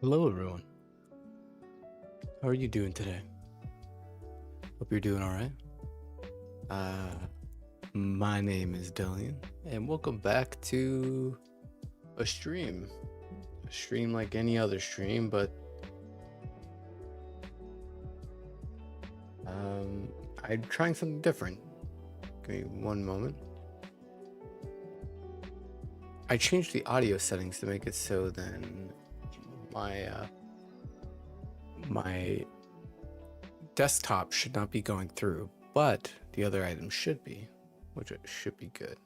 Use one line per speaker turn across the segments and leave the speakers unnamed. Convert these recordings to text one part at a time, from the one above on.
Hello, everyone. How are you doing today? Hope you're doing all right. My name is Delyen, and welcome back to a stream. A stream like any other stream, but I'm trying something different. Give me one moment. I changed the audio settings to make it so then my desktop should not be going through, but the other items should be, which should be good.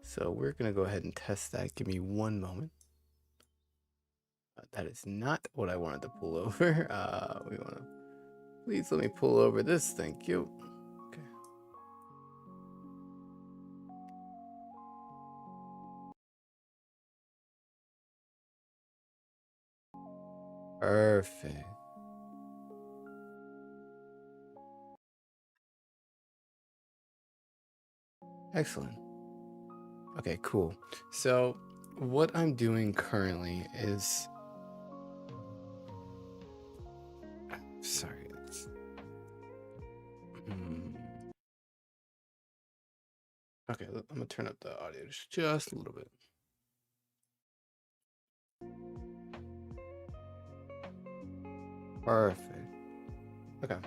So we're gonna go ahead and test that. Give me one moment. That is not what I wanted to pull over. Please let me pull over this. Thank you. Okay. Perfect. Excellent. Okay, cool. So what I'm doing currently is, sorry. Okay, I'm gonna turn up the audio just a little bit. Perfect. Okay.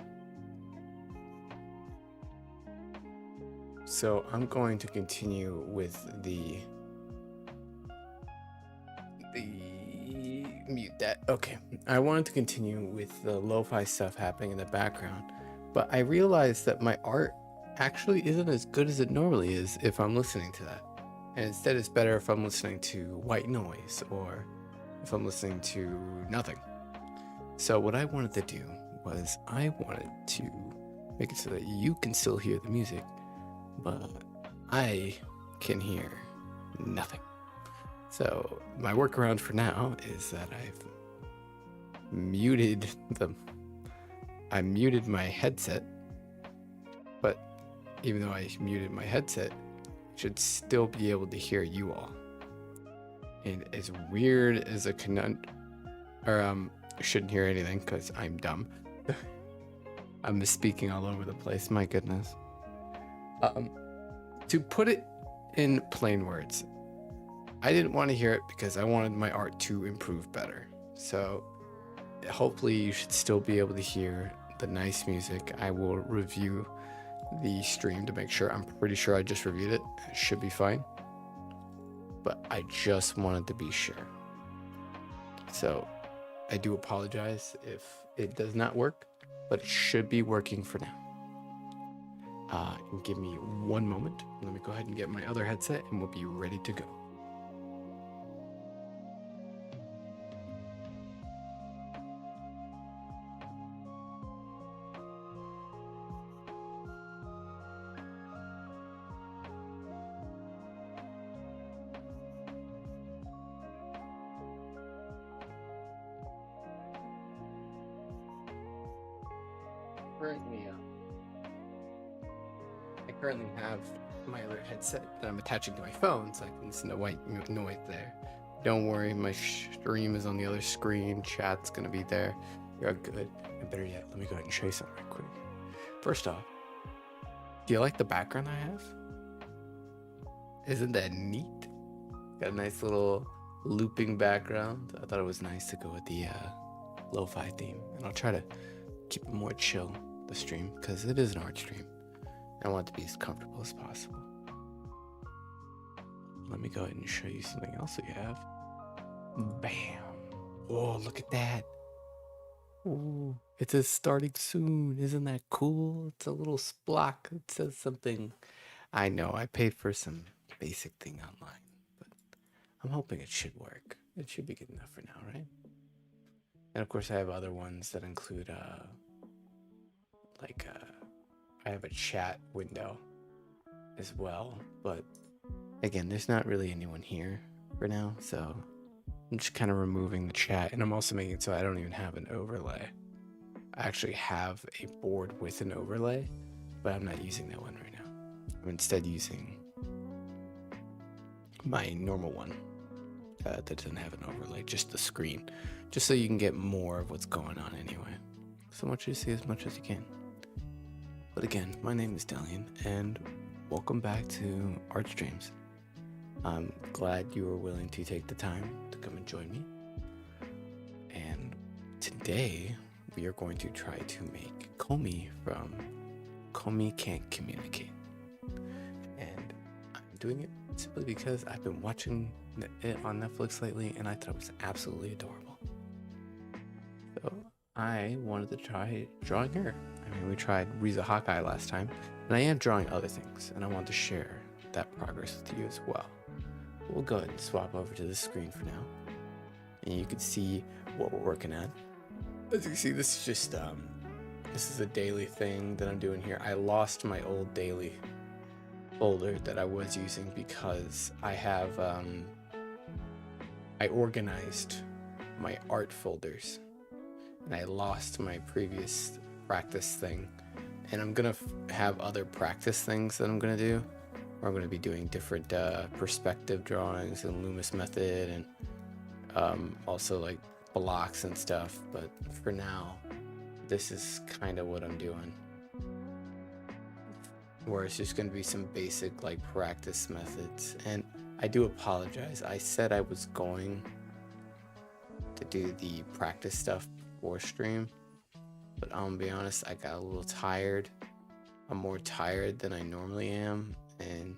So I'm going to continue with the mute that. Okay. I wanted to continue with the lo-fi stuff happening in the background, but I realized that my art actually isn't as good as it normally is if I'm listening to that. And instead it's better if I'm listening to white noise or if I'm listening to nothing. So what I wanted to do was I wanted to make it so that you can still hear the music, but I can hear nothing. So my workaround for now is that I muted my headset, but even though I muted my headset, I should still be able to hear you all. And as weird as a I shouldn't hear anything because I'm dumb. I'm misspeaking all over the place, my goodness. To put it in plain words, I didn't want to hear it because I wanted my art to improve better. So hopefully you should still be able to hear the nice music. I will review the stream to make sure. I'm pretty sure I just reviewed it. It should be fine. But I just wanted to be sure. So I do apologize if it does not work, but it should be working for now. Give me one moment. Let me go ahead and get my other headset and we'll be ready to go. I currently have my other headset that I'm attaching to my phone so I can listen to white noise there. Don't worry, my stream is on the other screen. Chat's gonna be there. You're good. And better yet, let me go ahead and show you something right quick. First off, do you like the background I have? Isn't that neat? Got a nice little looping background. I thought it was nice to go with the lo-fi theme. And I'll try to keep it more chill, the stream, because it is an art stream. I want it to be as comfortable as possible. Let me go ahead and show you something else we have. Bam. Oh, look at that. Ooh, it says starting soon. Isn't that cool? It's a little splot. It says something. I know, I paid for some basic thing online, but I'm hoping it should work. It should be good enough for now, right? And of course I have other ones that include I have a chat window as well, but again, there's not really anyone here for now, so I'm just kind of removing the chat, and I'm also making it so I don't even have an overlay. I actually have a board with an overlay, but I'm not using that one right now. I'm instead using my normal one. that doesn't have an overlay, just the screen, just so you can get more of what's going on anyway. So I want you to see as much as you can. But again, my name is Delyen, and welcome back to Art Streams. I'm glad you were willing to take the time to come and join me. And today we are going to try to make Komi from Komi Can't Communicate. And I'm doing it simply because I've been watching it on Netflix lately and I thought it was absolutely adorable. So I wanted to try drawing her. I mean, we tried Riza Hawkeye last time, and I am drawing other things, and I want to share that progress with you as well. We'll go ahead and swap over to the screen for now, and you can see what we're working at. As you can see, this is just this is a daily thing that I'm doing here. I lost my old daily folder that I was using because I have I organized my art folders, and I lost my previous practice thing, and I'm gonna have other practice things that I'm gonna do, where I'm gonna be doing different perspective drawings and Loomis method, and also like blocks and stuff. But for now, this is kind of what I'm doing, where it's just gonna be some basic like practice methods. And I do apologize, I said I was going to do the practice stuff before stream, but I'm gonna be honest, I got a little tired. I'm more tired than I normally am, and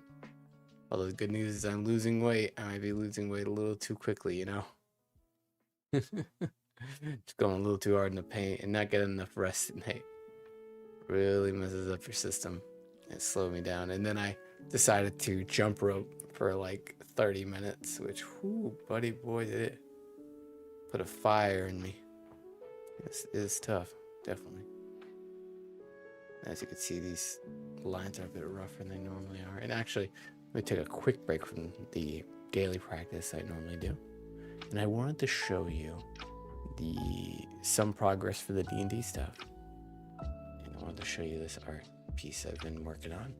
although the good news is I'm losing weight, I might be losing weight a little too quickly, you know? Just going a little too hard in the paint and not getting enough rest at night really messes up your system and slowed me down. And then I decided to jump rope for like 30 minutes, which, whoo, buddy boy, did it put a fire in me. It's tough. Definitely. As you can see, these lines are a bit rougher than they normally are. And actually, let me take a quick break from the daily practice I normally do. And I wanted to show you some progress for the D&D stuff. And I wanted to show you this art piece I've been working on.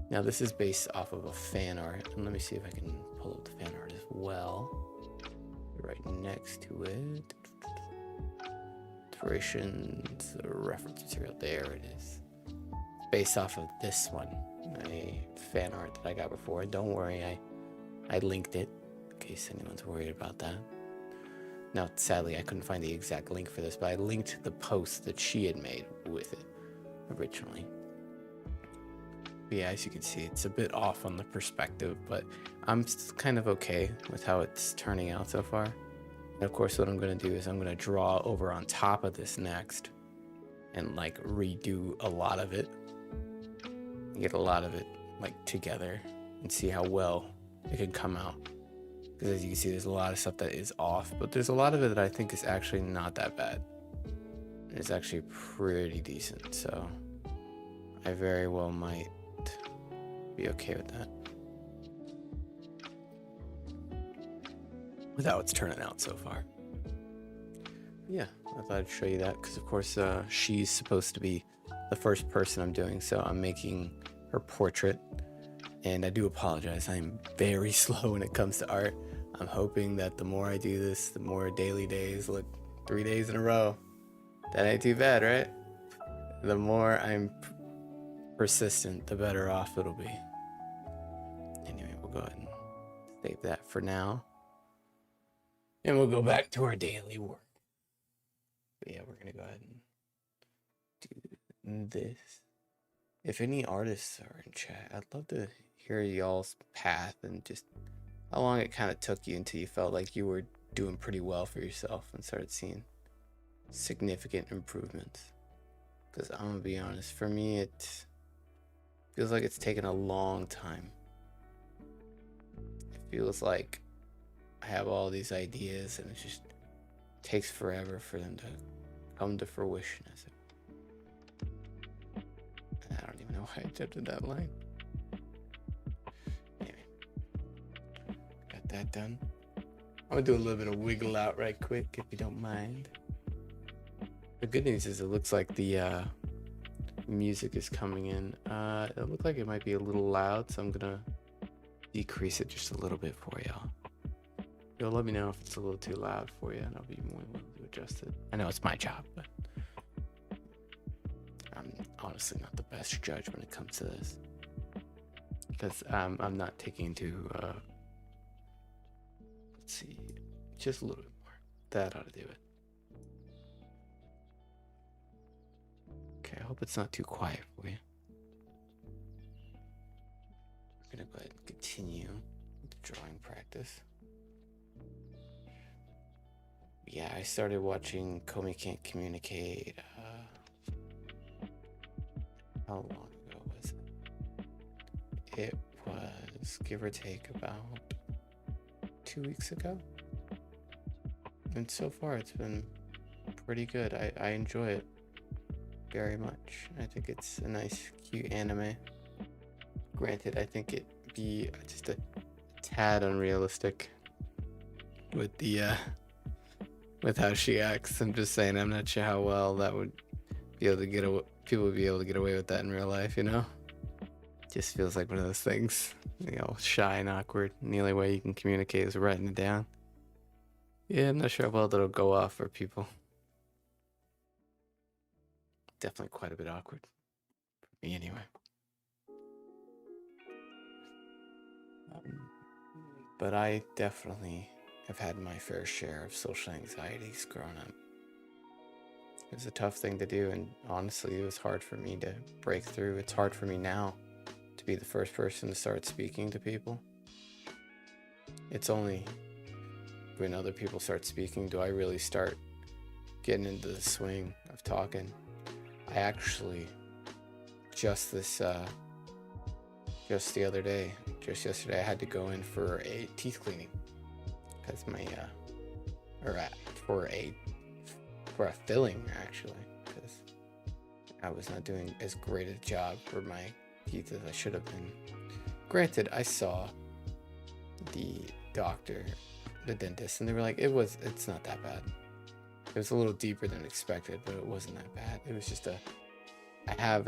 Now, this is based off of a fan art. And let me see if I can pull up the fan art as well. Right next to it. Inspirations, reference material, there it is. Based off of this one, a fan art that I got before. Don't worry, I linked it in case anyone's worried about that. Now, sadly, I couldn't find the exact link for this, but I linked the post that she had made with it originally. But yeah, as you can see, it's a bit off on the perspective, but I'm kind of okay with how it's turning out so far. And of course, what I'm going to do is I'm going to draw over on top of this next and like redo a lot of it, get a lot of it like together and see how well it can come out. Because as you can see, there's a lot of stuff that is off, but there's a lot of it that I think is actually not that bad. It's actually pretty decent, so I very well might be okay with that. With how it's turning out so far. Yeah, I thought I'd show you that because, of course, she's supposed to be the first person I'm doing, so I'm making her portrait. And I do apologize, I'm very slow when it comes to art. I'm hoping that the more I do this, the more daily days, look, 3 days in a row. That ain't too bad, right? The more I'm persistent, the better off it'll be. Anyway, we'll go ahead and save that for now. And we'll go back to our daily work. But yeah, we're going to go ahead and do this. If any artists are in chat, I'd love to hear y'all's path and just how long it kind of took you until you felt like you were doing pretty well for yourself and started seeing significant improvements. Because I'm going to be honest, for me, it feels like it's taken a long time. It feels like I have all these ideas and it just takes forever for them to come to fruition. I don't even know why I attempted that line. Anyway, got that done. I'm gonna do a little bit of wiggle out right quick if you don't mind. The good news is it looks like the music is coming in. It looks like it might be a little loud, so I'm gonna decrease it just a little bit for y'all. You'll let me know if it's a little too loud for you, and I'll be more willing to adjust it. I know it's my job, but I'm honestly not the best judge when it comes to this, because I'm not taking into let's see, just a little bit more. That ought to do it. Okay, I hope it's not too quiet for you. I'm gonna go ahead and continue with the drawing practice. Yeah, I started watching Komi Can't Communicate. How long ago was it? It was, give or take, about 2 weeks ago. And so far it's been pretty good. I enjoy it very much. I think it's a nice, cute anime. Granted, I think it'd be just a tad unrealistic with the with how she acts. I'm just saying, I'm not sure how well that would be able to get away. People would be able to get away with that in real life, you know? Just feels like one of those things, you know, shy and awkward. And the only way you can communicate is writing it down. Yeah, I'm not sure how well that'll go off for people. Definitely quite a bit awkward. For me, anyway. But I definitely have had my fair share of social anxieties growing up. It was a tough thing to do, and honestly, it was hard for me to break through. It's hard for me now to be the first person to start speaking to people. It's only when other people start speaking do I really start getting into the swing of talking. I actually just yesterday, I had to go in for a teeth cleaning because my for a filling, actually, because I was not doing as great a job for my teeth as I should have been. Granted, I saw the doctor, the dentist, and they were like, it's not that bad. It was a little deeper than expected, but it wasn't that bad. It was just I have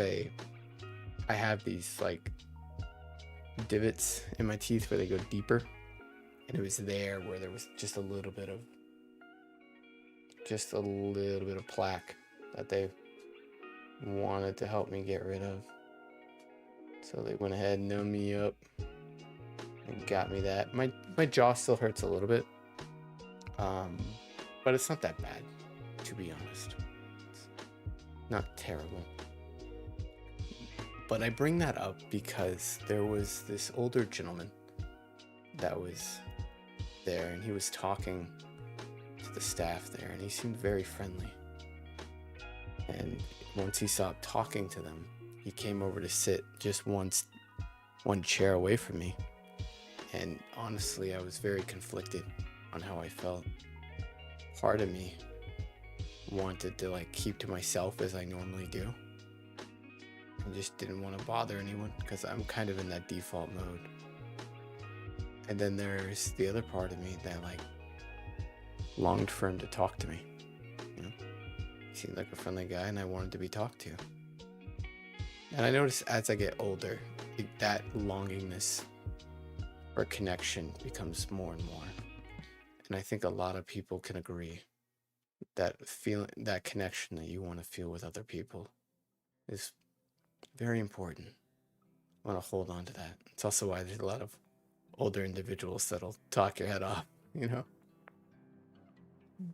these like divots in my teeth where they go deeper, and it was there where there was just a little bit of plaque that they wanted to help me get rid of. So they went ahead and numbed me up and got me that. My jaw still hurts a little bit, but it's not that bad, to be honest. It's not terrible. But I bring that up because there was this older gentleman that was there, and he was talking to the staff there, and he seemed very friendly. And once he stopped talking to them, he came over to sit just one chair away from me. And honestly, I was very conflicted on how I felt. Part of me wanted to like keep to myself as I normally do. I just didn't want to bother anyone because I'm kind of in that default mode. And then there's the other part of me that like longed for him to talk to me. You know? He seemed like a friendly guy and I wanted to be talked to. And I notice as I get older, that longingness or connection becomes more and more. And I think a lot of people can agree that feeling, that connection that you want to feel with other people is very important. I want to hold on to that. It's also why there's a lot of older individuals that'll talk your head off, you know?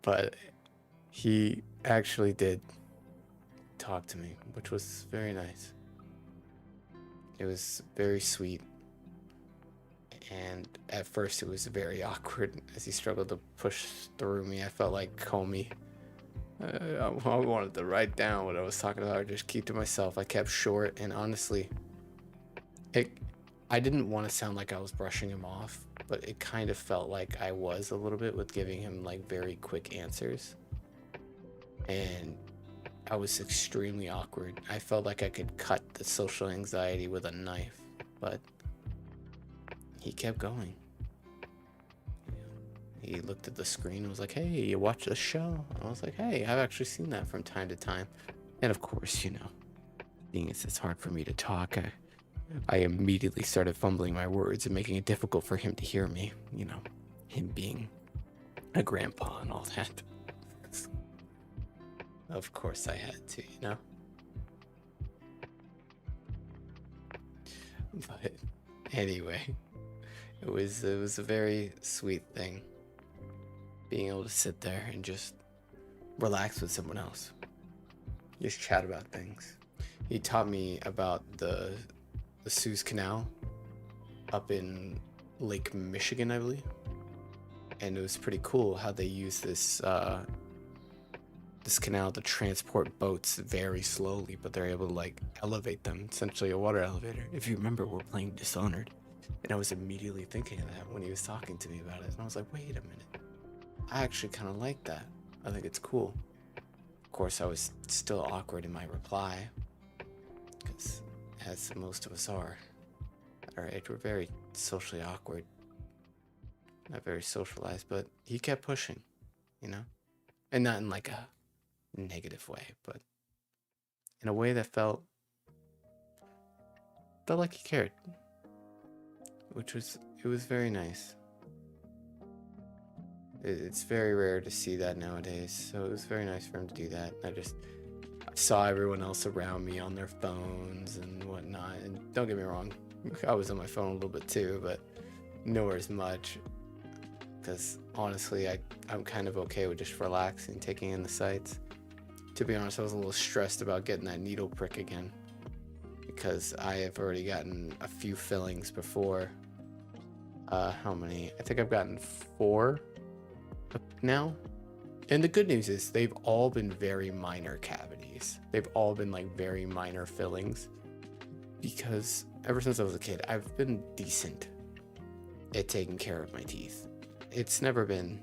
But he actually did talk to me, which was very nice. It was very sweet. And at first it was very awkward as he struggled to push through me. I felt like Komi. I wanted to write down what I was talking about or just keep to myself. I kept short, and honestly, I didn't want to sound like I was brushing him off, but it kind of felt like I was a little bit with giving him like very quick answers. And I was extremely awkward. I felt like I could cut the social anxiety with a knife, but he kept going. He looked at the screen and was like, hey, you watch the show? And I was like, hey, I've actually seen that from time to time. And of course, you know, being as it's hard for me to talk, I immediately started fumbling my words and making it difficult for him to hear me, you know, him being a grandpa and all that. Of course I had to, you know? But anyway, it was a very sweet thing being able to sit there and just relax with someone else. Just chat about things. He taught me about the Suez Canal up in Lake Michigan, I believe. And it was pretty cool how they use this this canal to transport boats very slowly, but they're able to like elevate them, essentially a water elevator. If you remember, we're playing Dishonored, and I was immediately thinking of that when he was talking to me about it, and I was like, wait a minute, I actually kind of like that. I think it's cool. Of course, I was still awkward in my reply, because as most of us are at our age, we're very socially awkward, not very socialized, but he kept pushing, you know, and not in like a negative way, but in a way that felt like he cared, which was, it was very nice. It's very rare to see that nowadays, so it was very nice for him to do that. I saw everyone else around me on their phones and whatnot, and don't get me wrong, I was on my phone a little bit too, but nowhere as much, because honestly I'm kind of okay with just relaxing, taking in the sights. To be honest, I was a little stressed about getting that needle prick again, because I have already gotten a few fillings before. How many? I think I've gotten 4 now. And the good news is they've all been very minor cavities. They've all been like very minor fillings, because ever since I was a kid, I've been decent at taking care of my teeth. I've never been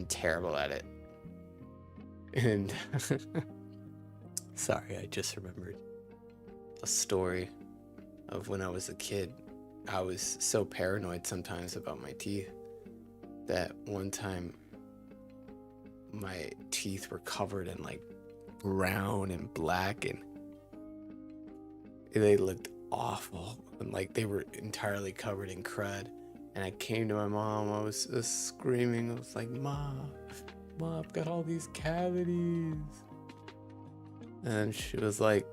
terrible at it. And sorry, I just remembered a story of when I was a kid. I was so paranoid sometimes about my teeth that one time my teeth were covered in like brown and black, and they looked awful, and like they were entirely covered in crud. And I came to my mom, I was screaming, I was like, Mom, I've got all these cavities. And she was like,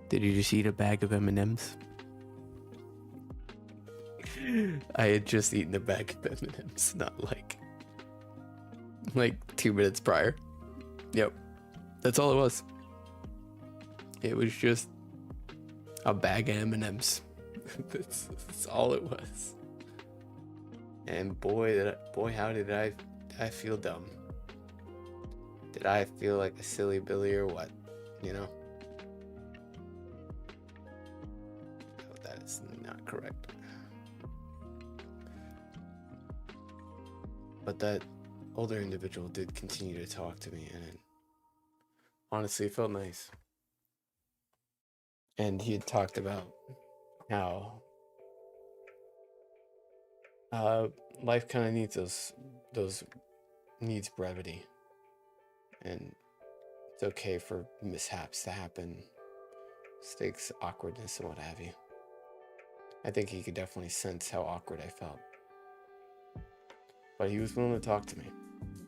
did you just eat a bag of M&Ms? I had just eaten a bag of M&Ms, not like 2 minutes prior. Yep, that's all it was. It was just a bag of M&Ms. That's all it was. And boy, how did I feel dumb. Did I feel like a silly Billy or what? You know? No, that is not correct. But that older individual did continue to talk to me, and it honestly felt nice. And he had talked about how life kind of needs those needs brevity, and it's okay for mishaps to happen, mistakes, awkwardness, and what have you. I think he could definitely sense how awkward I felt, but he was willing to talk to me,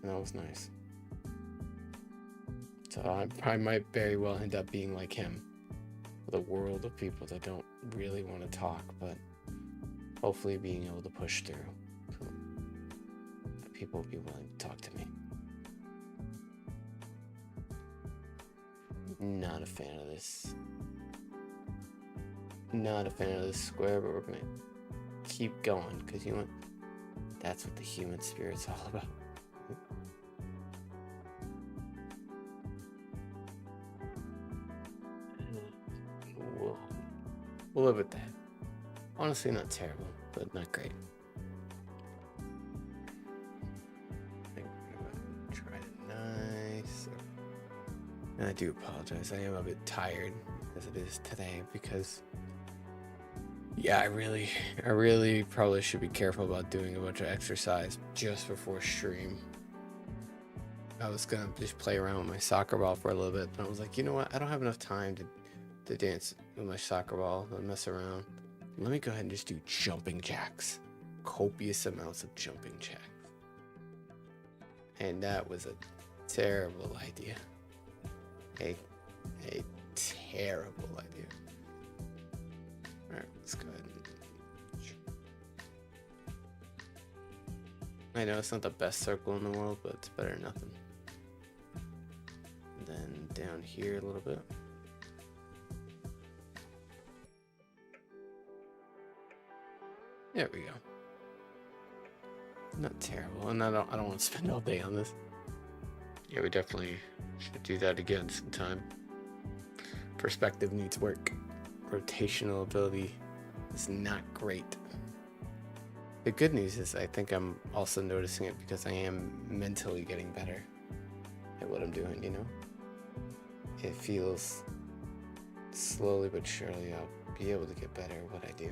and that was nice. So I might very well end up being like him, with a world of people that don't really want to talk, but hopefully being able to push through. People will be willing to talk to me. Not a fan of this. Not a fan of this square, but we're gonna keep going, because you know what? That's what the human spirit's all about. We'll live with that. Honestly, not terrible, but not great. I think we're gonna try it nice. And I do apologize. I am a bit tired as it is today, because yeah, I really probably should be careful about doing a bunch of exercise just before stream. I was gonna just play around with my soccer ball for a little bit, but I was like, you know what? I don't have enough time to dance with my soccer ball and mess around. Let me go ahead and just do jumping jacks. copious amounts of jumping jacks. And that was a terrible idea. A terrible idea. Alright, let's go ahead and... I know it's not the best circle in the world, but it's better than nothing. And then down here a little bit. There we go. Not terrible, and I don't want to spend all day on this. Yeah, we definitely should do that again sometime. Perspective needs work. Rotational ability is not great. The good news is I think I'm also noticing it because I am mentally getting better at what I'm doing, you know? It feels slowly but surely I'll be able to get better at what I do.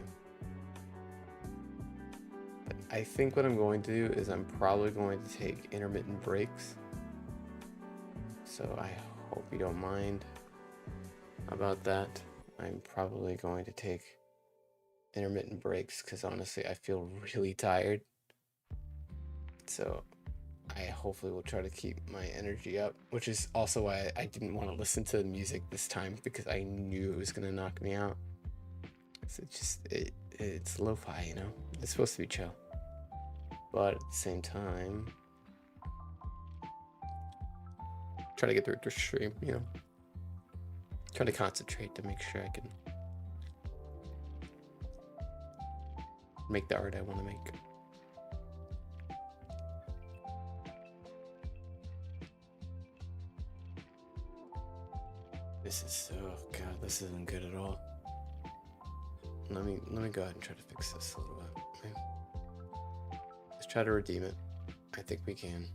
But I think what I'm going to do is I'm probably going to take intermittent breaks. So I hope you don't mind about that. I'm probably going to take intermittent breaks because honestly I feel really tired. So I hopefully will try to keep my energy up, which is also why I didn't want to listen to the music this time because I knew it was going to knock me out. So it's lo-fi, you know? It's supposed to be chill. But at the same time, try to get through the stream, you know? Try to concentrate to make sure I can make the art I want to make. This is, oh god, this isn't good at all. Let me go ahead and try to fix this a little bit. Okay. Let's try to redeem it. I think we can.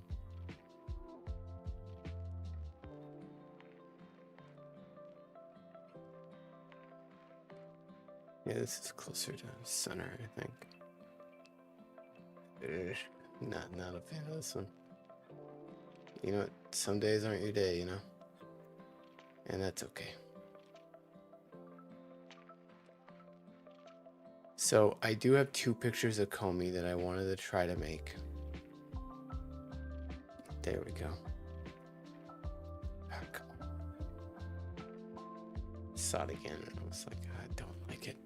Yeah, this is closer to center, I think. Not a fan of this one. You know what? Some days aren't your day, you know? And that's okay. So I do have 2 pictures of Komi that I wanted to try to make. There we go. Oh, come on. Saw it again and I was like, I don't like it.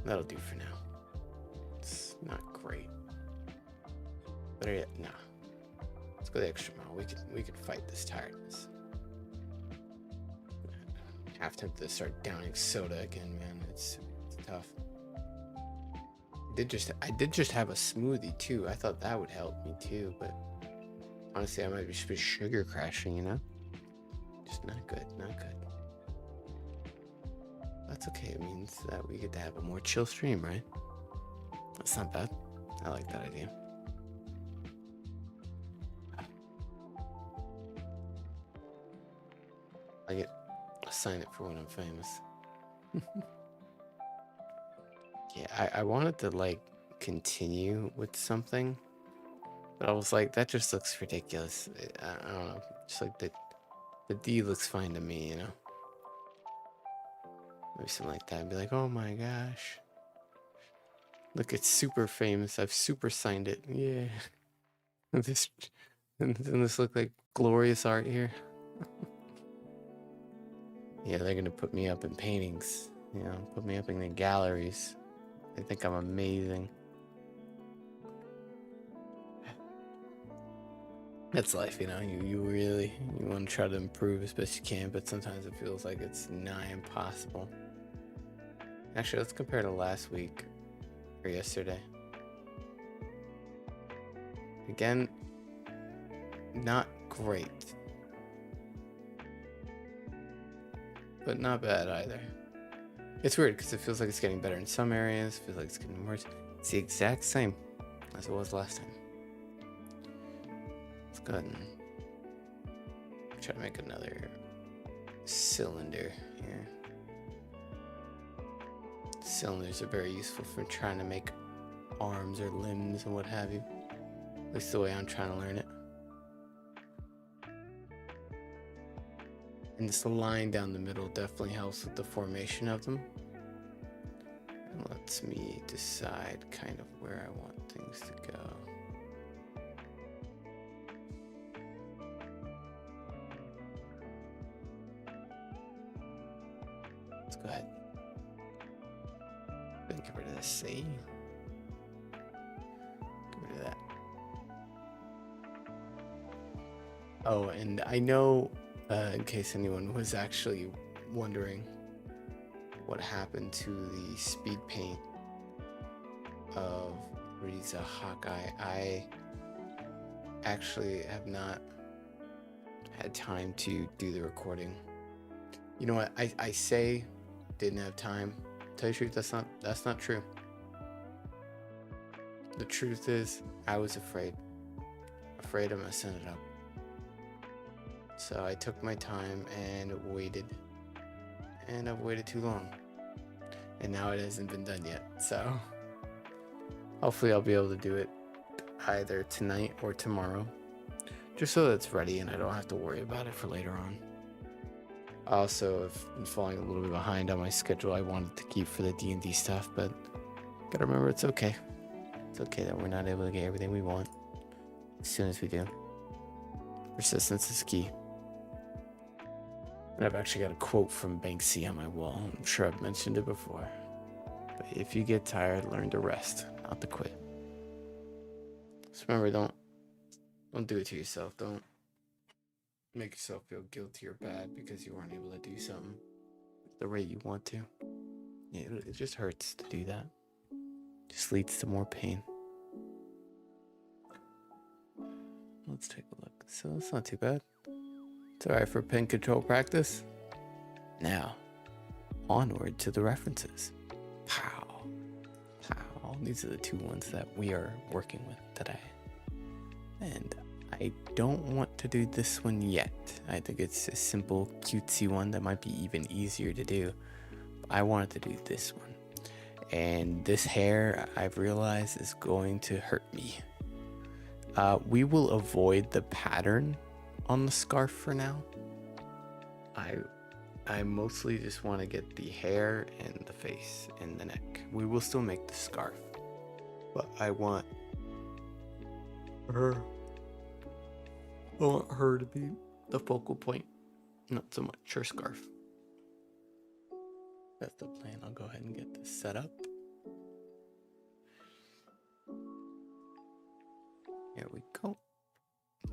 That'll do for now. It's not great. Better yet, nah. Let's go the extra mile. We could fight this tiredness. Half tempted to start downing soda again, man. It's tough. I did just have a smoothie too. I thought that would help me too, but honestly, I might be sugar crashing, you know? Just not good, not good. That's okay. It means that we get to have a more chill stream, right? That's not bad. I like that idea. I get a sign it for when I'm famous. Yeah, I wanted to like continue with something, but I was like, that just looks ridiculous. I don't know. Just like the D looks fine to me, you know? Maybe something like that. I'd be like, oh my gosh. Look, it's super famous. I've super signed it. Yeah. Doesn't this look like glorious art here? Yeah, they're gonna put me up in paintings, you know, put me up in the galleries. They think I'm amazing. That's life, you know. You really want to try to improve as best you can, but sometimes it feels like it's nigh impossible. Actually, let's compare to last week or yesterday. Again, not great, but not bad either. It's weird because it feels like it's getting better in some areas, feels like it's getting worse. It's the exact same as it was last time. Let's go ahead and try to make another cylinder here. Cylinders are very useful for trying to make arms or limbs and what have you. At least the way I'm trying to learn it. And this line down the middle definitely helps with the formation of them. And lets me decide kind of where I want things to go. Let's go ahead. Then get rid of this C. Get rid of that. Oh, and I know, in case anyone was actually wondering what happened to the speed paint of Riza Hawkeye, I actually have not had time to do the recording. You know what? I say didn't have time. Tell you the truth, that's not true. The truth is, I was afraid I'm messing it up. So I took my time and waited, and I've waited too long, and now it hasn't been done yet. So hopefully I'll be able to do it either tonight or tomorrow, just so that it's ready and I don't have to worry about it for later on. I also have been falling a little bit behind on my schedule I wanted to keep for the D&D stuff, but gotta remember it's okay. It's okay that we're not able to get everything we want as soon as we do. Persistence is key. And I've actually got a quote from Banksy on my wall. I'm sure I've mentioned it before. But if you get tired, learn to rest, not to quit. Just remember, don't do it to yourself. Don't make yourself feel guilty or bad because you weren't able to do something the way you want to. It just hurts to do that. It just leads to more pain. Let's take a look. So it's not too bad. It's alright for pen control practice. Now, onward to the references. Pow. Pow. These are the two ones that we are working with today. And I don't want to do this one yet. I think it's a simple, cutesy one that might be even easier to do. I wanted to do this one. And this hair, I've realized, is going to hurt me. We will avoid the pattern on the scarf for now. I mostly just want to get the hair and the face and the neck. We will still make the scarf, but I want her to be the focal point, not so much her scarf. That's the plan. I'll go ahead and get this set up. There we go.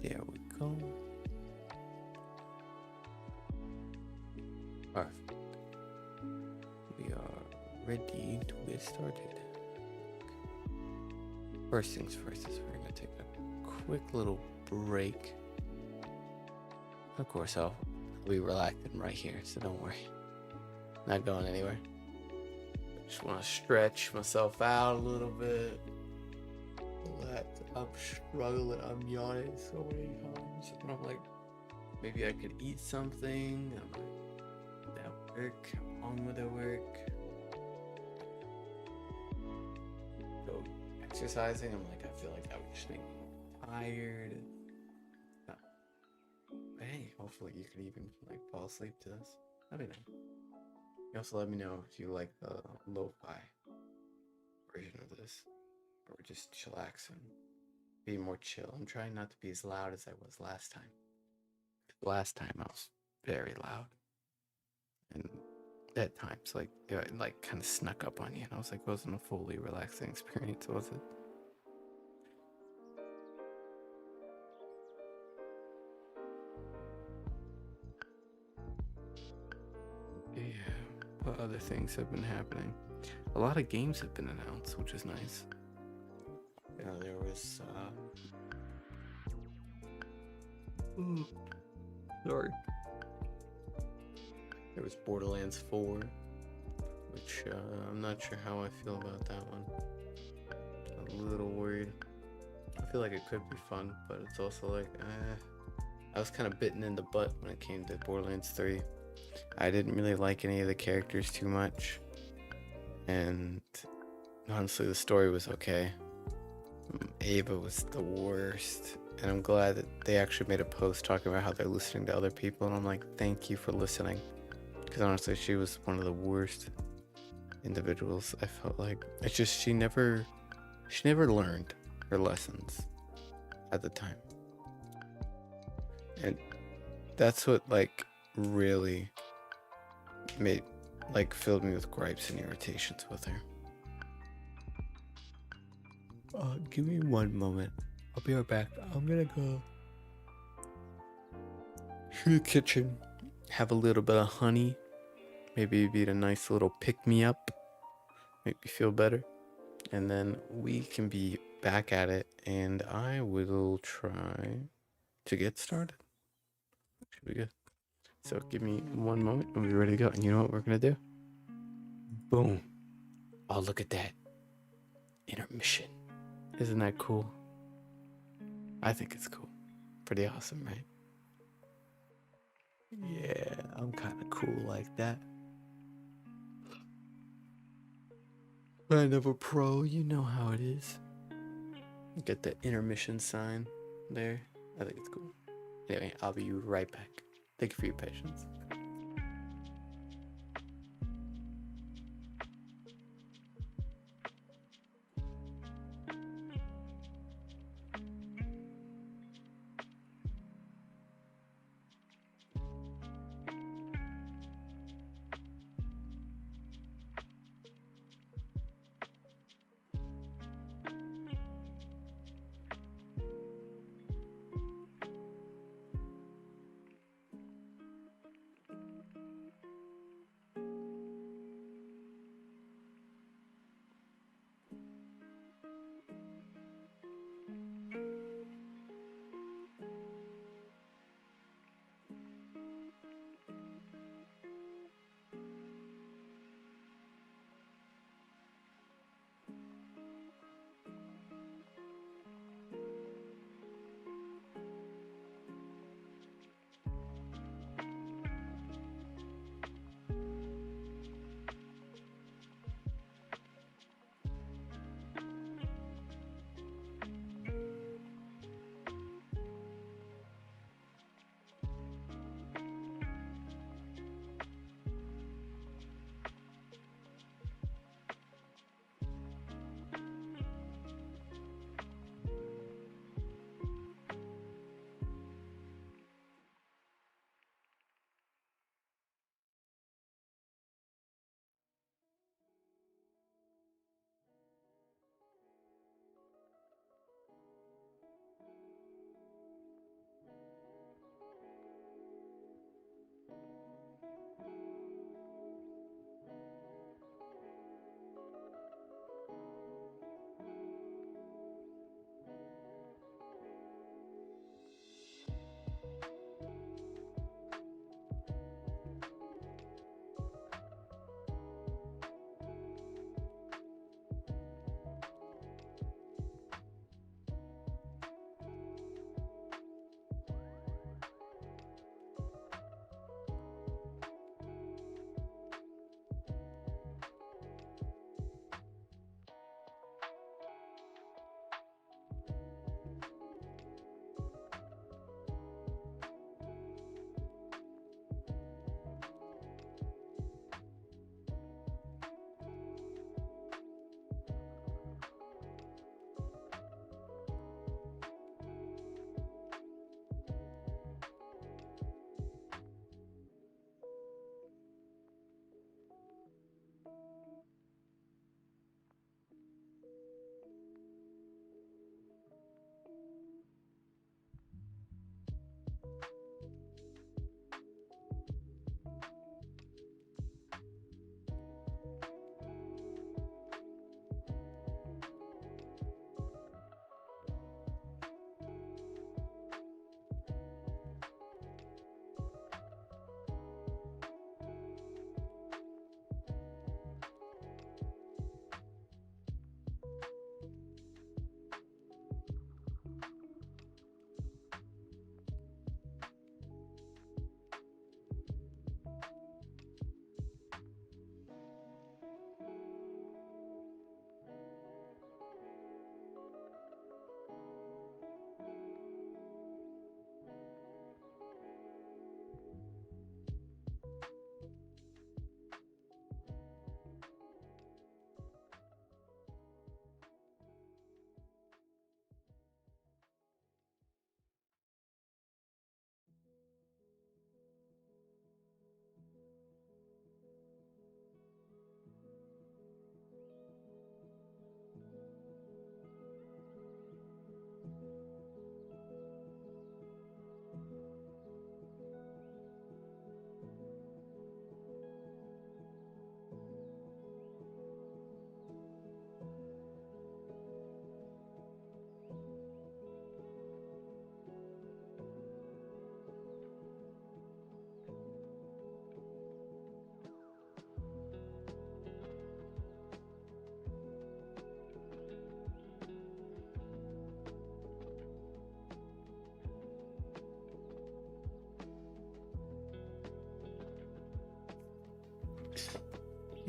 There we go. Perfect. We are ready to get started. First things first is we're going to take a quick little break. Of course, I'll be relaxing right here, so don't worry. Not going anywhere. Just want to stretch myself out a little bit. Relax. I'm struggling. I'm yawning so many times. And I'm like, maybe I could eat something. I'm like, that work. On with the work. Go exercising. I'm like, I feel like that would just make me tired. But hey, hopefully you could even like fall asleep to this. I don't know. You also let me know if you like the lo-fi version of this, or just chillaxing, be more chill. I'm trying not to be as loud as I was last time. Last time I was very loud, and at times like it like kind of snuck up on you, and I was like, it wasn't a fully relaxing experience, was it? Yeah. What other things have been happening? A lot of games have been announced, which is nice. You know, there was sorry. There was Borderlands 4, which I'm not sure how I feel about that one. I'm a little worried. I feel like it could be fun, but it's also like, I was kind of bitten in the butt when it came to Borderlands 3. I didn't really like any of the characters too much, and honestly the story was okay. Ava was the worst, and I'm glad that they actually made a post talking about how they're listening to other people, and I'm like, thank you for listening, because honestly she was one of the worst. individuals. I felt like it's just she never learned her lessons at the time, and that's what like really made like filled me with gripes and irritations with her. Give me one moment. I'll be right back. I'm gonna go to the kitchen, have a little bit of honey, maybe be a nice little pick me up, make me feel better, and then we can be back at it, and I will try to get started. Should be good. So give me one moment and we'll be ready to go. And you know what we're gonna do? Boom. Oh, look at that. Intermission. Isn't that cool? I think it's cool. Pretty awesome, right? Yeah, I'm kind of cool like that. Kind of a pro, you know how it is. Get the intermission sign there. I think it's cool. Anyway, I'll be right back. Thank you for your patience.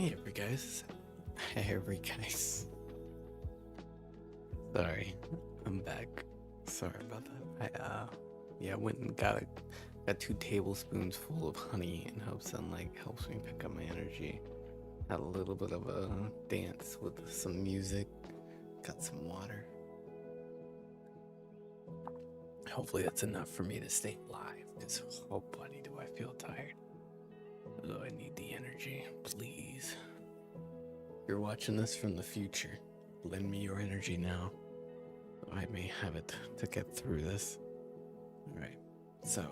Hey every guys. Hey every guys. Sorry, I'm back. Sorry about that. I went and got 2 tablespoons full of honey in hopes that helps me pick up my energy. Had a little bit of a dance with some music. Got some water. Hopefully that's enough for me to stay alive. Because oh buddy, do I feel tired. Oh, I need the energy, please. You're watching this from the future. Lend me your energy now. I may have it to get through this. Alright, so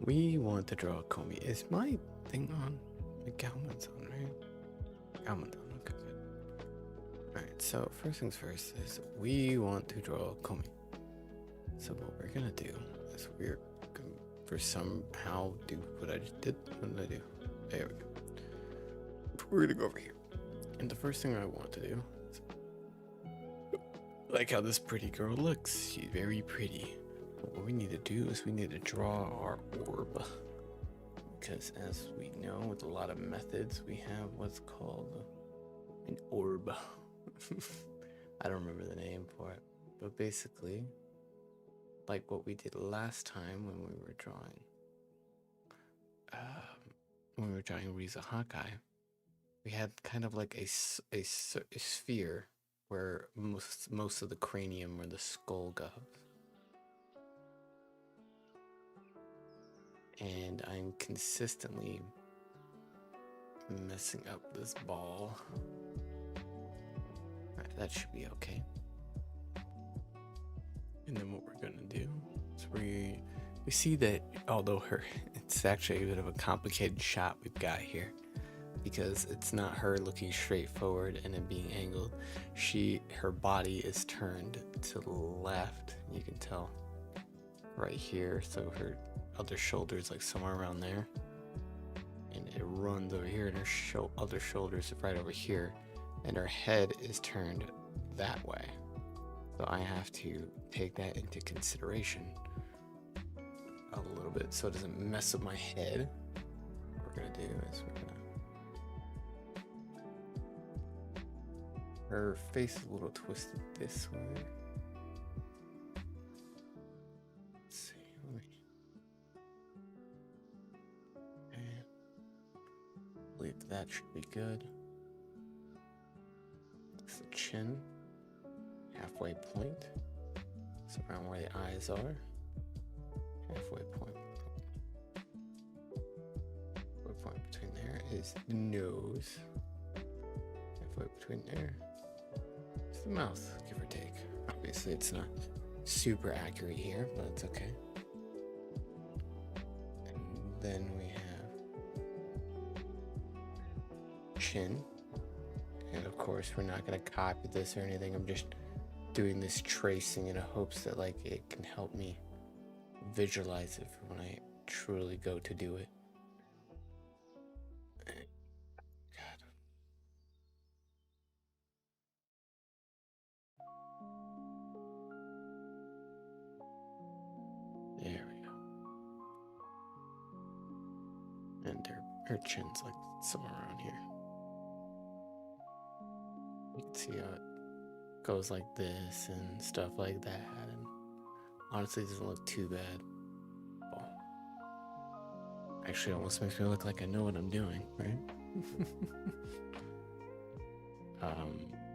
we want to draw a Komi. Is my thing on? My Galman's on, right? Galman's on, okay, good. Alright, so first things first is we want to draw a Komi. So what we're gonna do is we're gonna, for somehow do what I just did. What did I do? There we go. We're gonna go over here. And the first thing I want to do is, like how this pretty girl looks. She's very pretty. But what we need to do is we need to draw our orb. Because as we know, with a lot of methods, we have what's called an orb. I don't remember the name for it. But basically, like what we did last time when we were drawing Riza Hawkeye, we had kind of like a sphere where most of the cranium or the skull goes. And I'm consistently messing up this ball. Alright, that should be okay. And then what we're gonna do is we see that although it's actually a bit of a complicated shot we've got here, because it's not her looking straight forward and it being angled. Her body is turned to the left. You can tell right here. So her other shoulder is like somewhere around there, and it runs over here, and her other shoulder is right over here, and her head is turned that way. So I have to take that into consideration a little bit so it doesn't mess up my head. What we're gonna do is her face is a little twisted this way. Let's see. And I believe that should be good. It's the chin, halfway point. It's around where the eyes are. Halfway point. Halfway point between there is the nose. Halfway between there. The mouth, give or take. Obviously it's not super accurate here, but it's okay. And then we have chin, and of course we're not going to copy this or anything. I'm just doing this tracing in hopes that it can help me visualize it for when I truly go to do it. There we go. And her chin's like somewhere around here. You can see how it goes like this and stuff like that. And honestly, it doesn't look too bad. Well, actually, it almost makes me look like I know what I'm doing, right?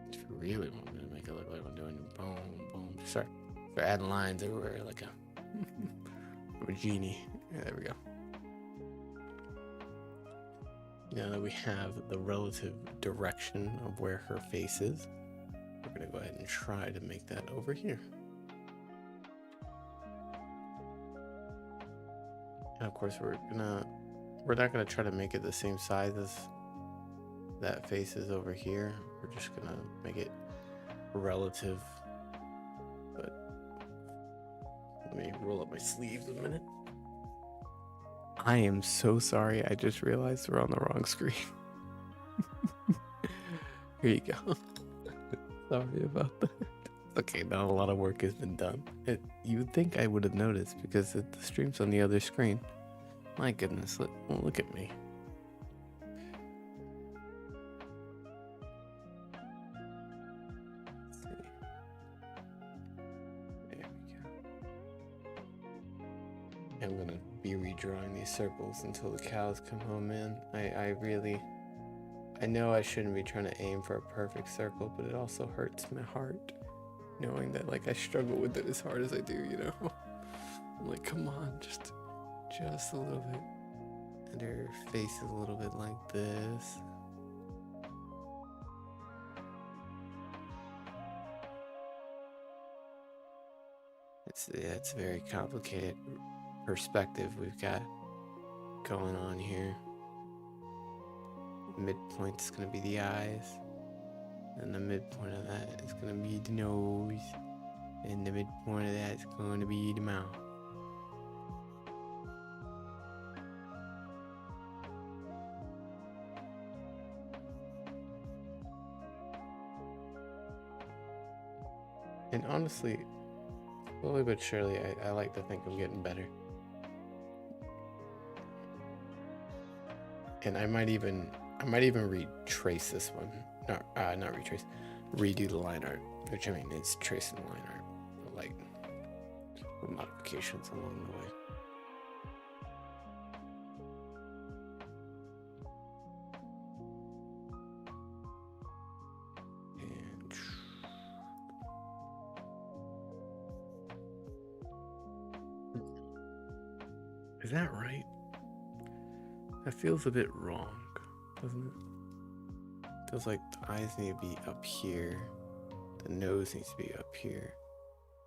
If you really want me to make it look like I'm doing boom, boom, start adding lines everywhere like a genie. Yeah, there we go. Now that we have the relative direction of where her face is, we're gonna go ahead and try to make that over here. And of course we're not gonna try to make it the same size as that face is over here. We're just gonna make it relative. But let me roll up my sleeves a minute. I am so sorry. I just realized we're on the wrong screen. Here you go. Sorry about that. Okay, now a lot of work has been done. You would think I would have noticed because the stream's on the other screen. My goodness, look at me. am gonna be redrawing these circles until the cows come home, man. I know I shouldn't be trying to aim for a perfect circle, but it also hurts my heart knowing that like I struggle with it as hard as I do, you know? I'm like, come on, just a little bit. And her face is a little bit like this. It's very complicated perspective we've got going on here. Midpoint is going to be the eyes, and the midpoint of that is going to be the nose, and the midpoint of that is going to be the mouth. And honestly, slowly but surely, I like to think I'm getting better. And I might even retrace this one. Not retrace. Redo the line art. Which I mean, it's tracing line art, but like with modifications along the way. And is that right? That feels a bit wrong, doesn't it? Feels like the eyes need to be up here, the nose needs to be up here,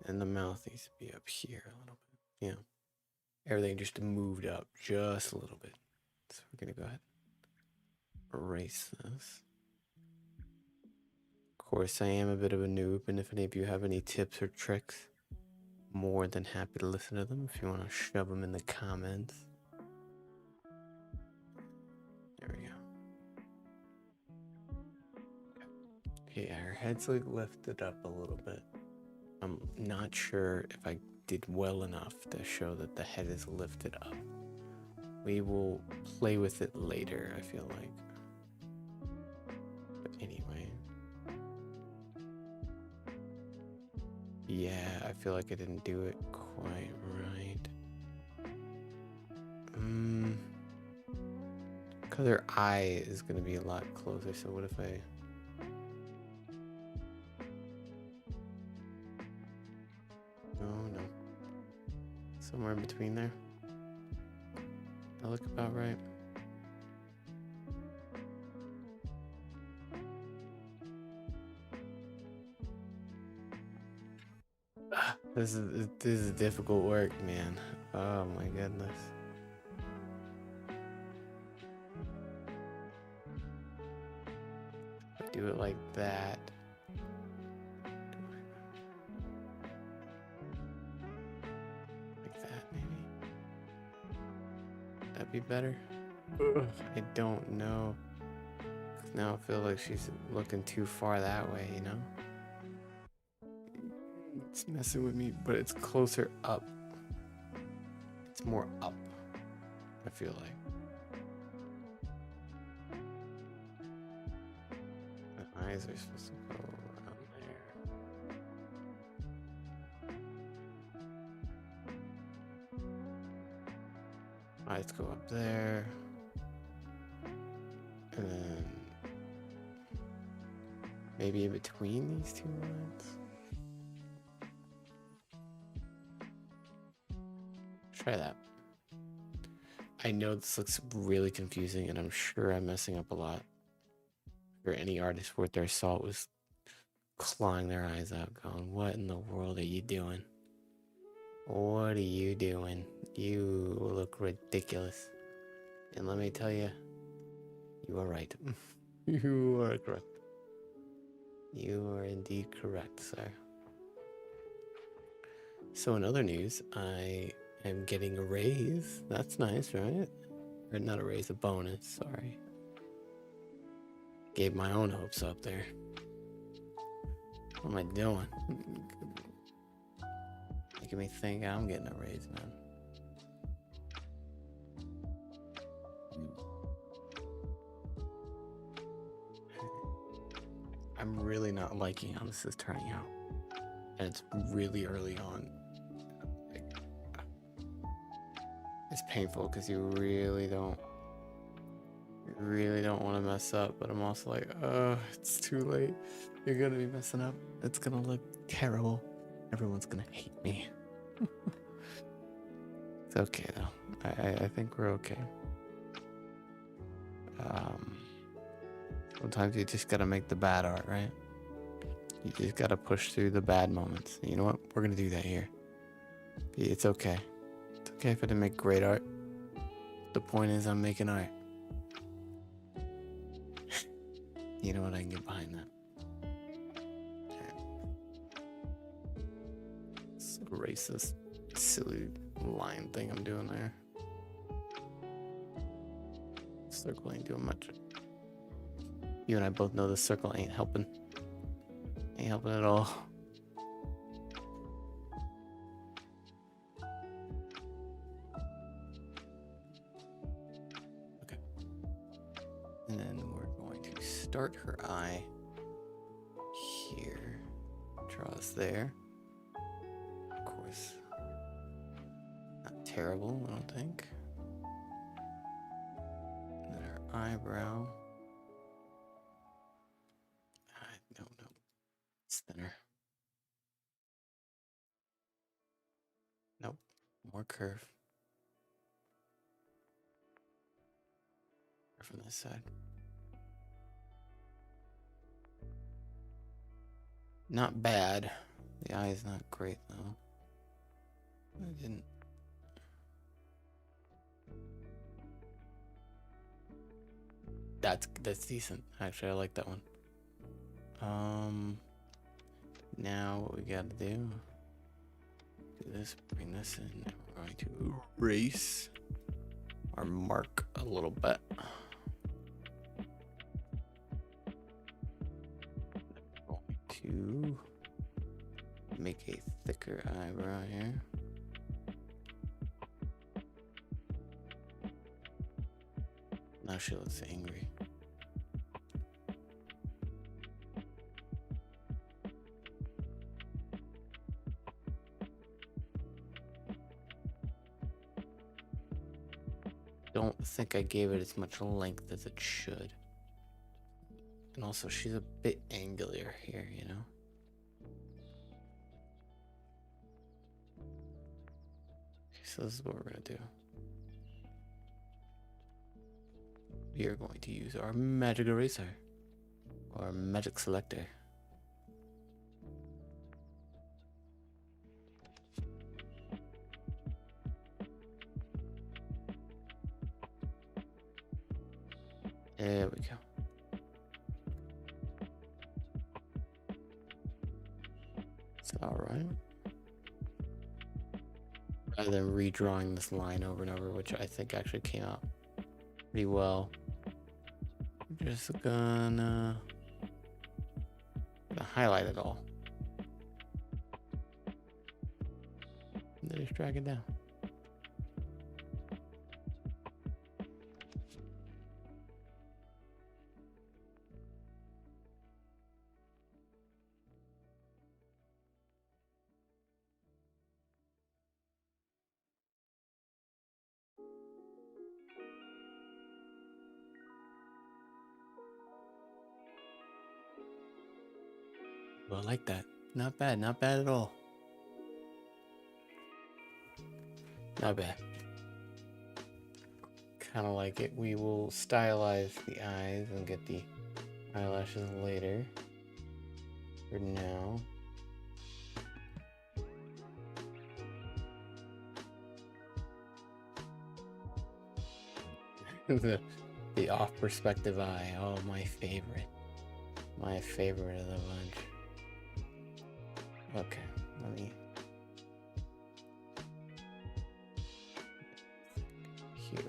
and the mouth needs to be up here a little bit. Yeah. Everything just moved up just a little bit. So we're gonna go ahead and erase this. Of course, I am a bit of a noob, and if any of you have any tips or tricks, more than happy to listen to them if you want to shove them in the comments. There we go. Okay, her head's like lifted up a little bit. I'm not sure if I did well enough to show that the head is lifted up. We will play with it later, I feel like. But anyway. Yeah, I feel like I didn't do it quite right. Because her eye is going to be a lot closer, so what if I... No. Somewhere in between there. That look about right. This is difficult work, man. Oh my goodness. Do it like that. Like that, maybe. That'd be better. I don't know. Now I feel like she's looking too far that way, you know? It's messing with me, but it's closer up. It's more up, I feel like. The eyes are supposed to go around there. Eyes go up there. And then maybe in between these two lines. Try that. I know this looks really confusing, and I'm sure I'm messing up a lot. Or any artist worth their salt was clawing their eyes out, going, "What in the world are you doing? What are you doing? You look ridiculous." And let me tell you, you are right. You are correct. You are indeed correct, sir. So in other news, I am getting a raise. That's nice, right? Or not a raise, a bonus, sorry. Gave my own hopes up there. What am I doing? Making me think I'm getting a raise, man. I'm really not liking how this is turning out. And it's really early on. It's painful because you really don't want to mess up, but I'm also like, oh, it's too late. You're gonna be messing up. It's gonna look terrible. Everyone's gonna hate me. It's okay though. I think we're okay. Sometimes you just gotta make the bad art, right? You just gotta push through the bad moments. You know what? We're gonna do that here. It's okay. It's okay if I didn't make great art. The point is, I'm making art. You know what? I can get behind that. It's a racist, silly line thing I'm doing there. Circle ain't doing much. You and I both know the circle ain't helping. Ain't helping at all. Okay. And then we're going to start her eye here. Draw us there. Of course. Not terrible, I don't think. And then her eyebrow. No. It's thinner. Nope. More curve. From this side. Not bad. The eye is not great though. I didn't. That's decent. Actually, I like that one. Now what we gotta do this, bring this in, and we're going to erase our mark a little bit. We're going to make a thicker eyebrow here. Now she looks angry. Don't think I gave it as much length as it should. And also she's a bit angular here, you know? Okay, so this is what we're gonna do. We are going to use our magic eraser or magic selector. There we go. It's all right. Rather than redrawing this line over and over, which I think actually came out pretty well. I'm just gonna highlight it all. And then just drag it down. Well, I like that. Not bad at all. Not bad. Kind of like it. We will stylize the eyes and get the eyelashes later. For now. the off perspective eye. Oh, my favorite. My favorite of the bunch. Okay, let me. Here.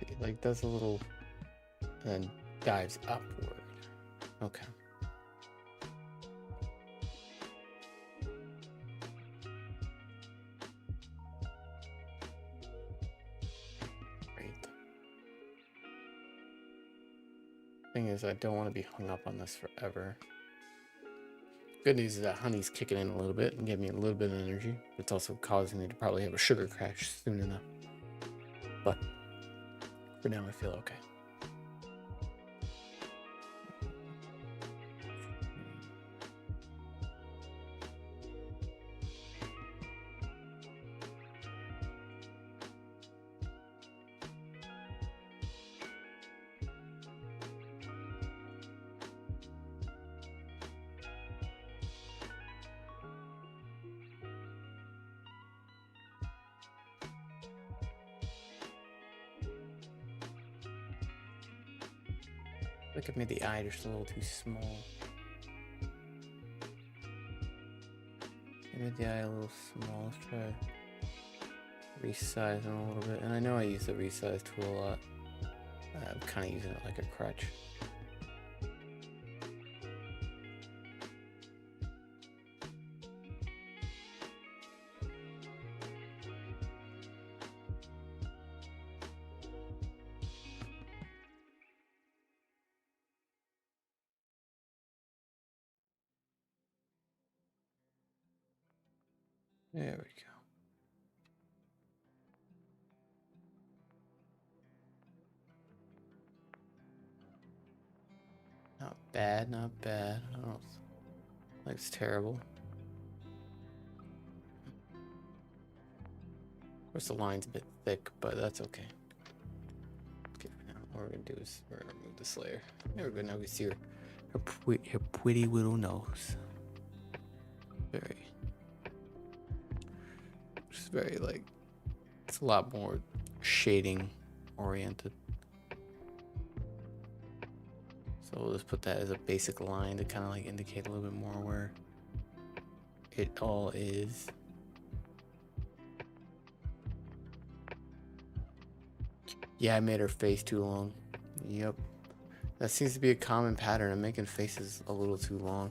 It like does a little and then dives upward. Okay. Great. Thing is, I don't want to be hung up on this forever. Good news is that honey's kicking in a little bit and giving me a little bit of energy. It's also causing me to probably have a sugar crash soon enough. But for now, I feel okay. Look at me, the eye just a little too small. I made the eye a little small. Let's try resizing a little bit. And I know I use the resize tool a lot. I'm kind of using it like a crutch. There we go. Not bad, not bad. I don't think it's terrible. Of course, the line's a bit thick, but that's okay. Okay, now what we're gonna do is we're gonna remove this layer. There we go. Now we see her pretty little nose. Just very like, it's a lot more shading oriented. So we'll just put that as a basic line to kind of like indicate a little bit more where it all is. Yeah, I made her face too long. Yep. That seems to be a common pattern. I'm making faces a little too long.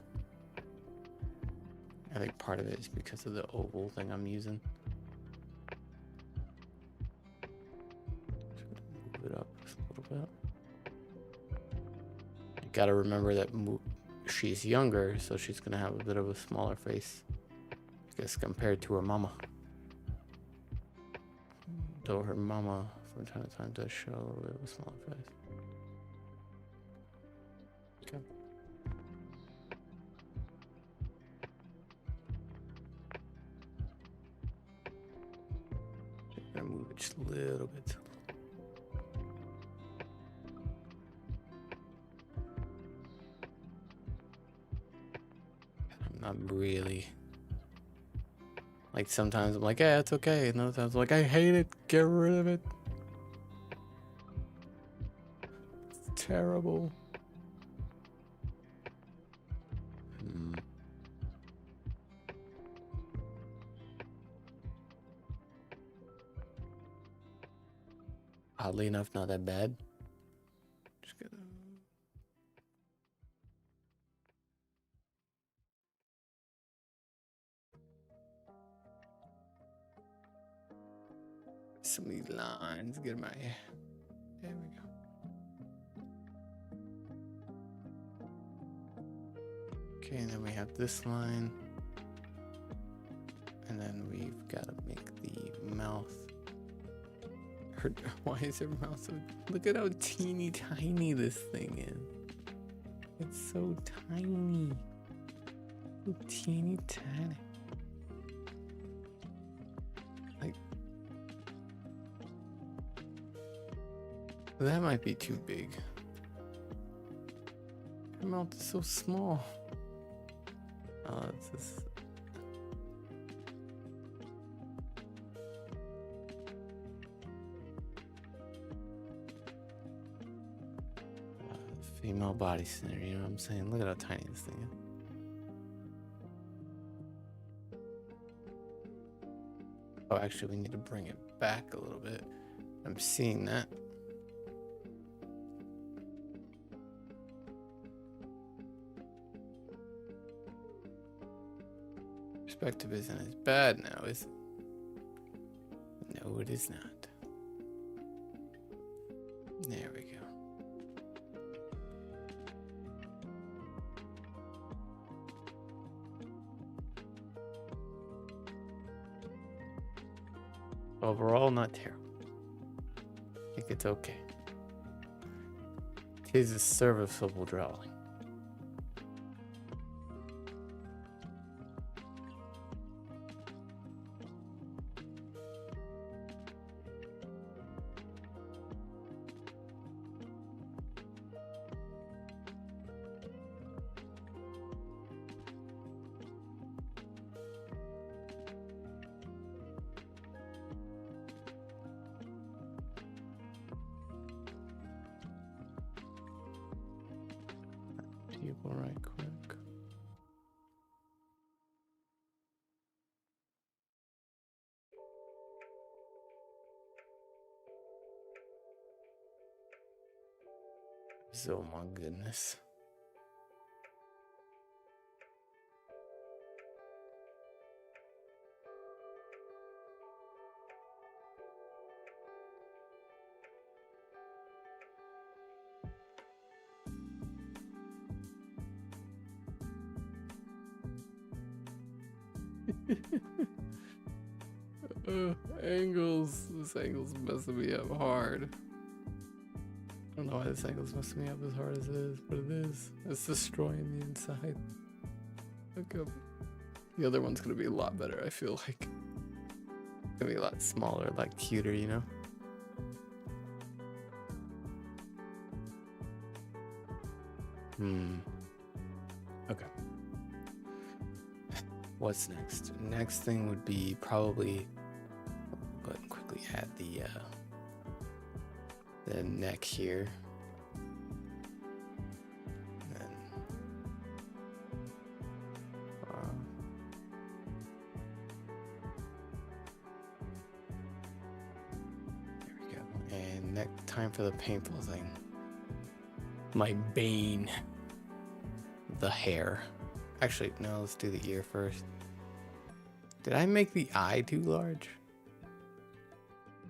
I think part of it is because of the oval thing I'm using. Move it up just a little bit. You gotta remember that she's younger, so she's gonna have a bit of a smaller face, I guess, compared to her mama. Though her mama, from time to time, does show a little bit of a smaller face. Okay. I'm gonna move it just a little bit. I'm really like, sometimes I'm like, yeah, it's okay, and other times I'm like, I hate it, get rid of it. It's terrible. Oddly enough, not that bad. Just gonna... some of these lines, get my... There we go. Okay, and then we have this line. And then we've got to make the mouth. Why is her mouth so... Look at how teeny tiny this thing is. It's so tiny. So teeny tiny. Like... That might be too big. Her mouth is so small. Oh, it's just... Female body center, you know what I'm saying? Look at how tiny this thing is. Oh, actually, we need to bring it back a little bit. I'm seeing that. Perspective isn't as bad now, is it? No, it is not. There we go. Overall, not terrible. I think it's okay. Tis a serviceable drawing. People right quick. So my goodness. Angles. This angle's messing me up hard. I don't know why this angle's messing me up as hard as it is, but it is. It's destroying the inside. Okay. The other one's gonna be a lot better, I feel like. It's gonna be a lot smaller, like cuter, you know? Okay. What's next? Next thing would be probably, go ahead and quickly add the neck here. And then there we go. And time for the painful thing. My bane. The hair. Actually, no, let's do the ear first. Did I make the eye too large?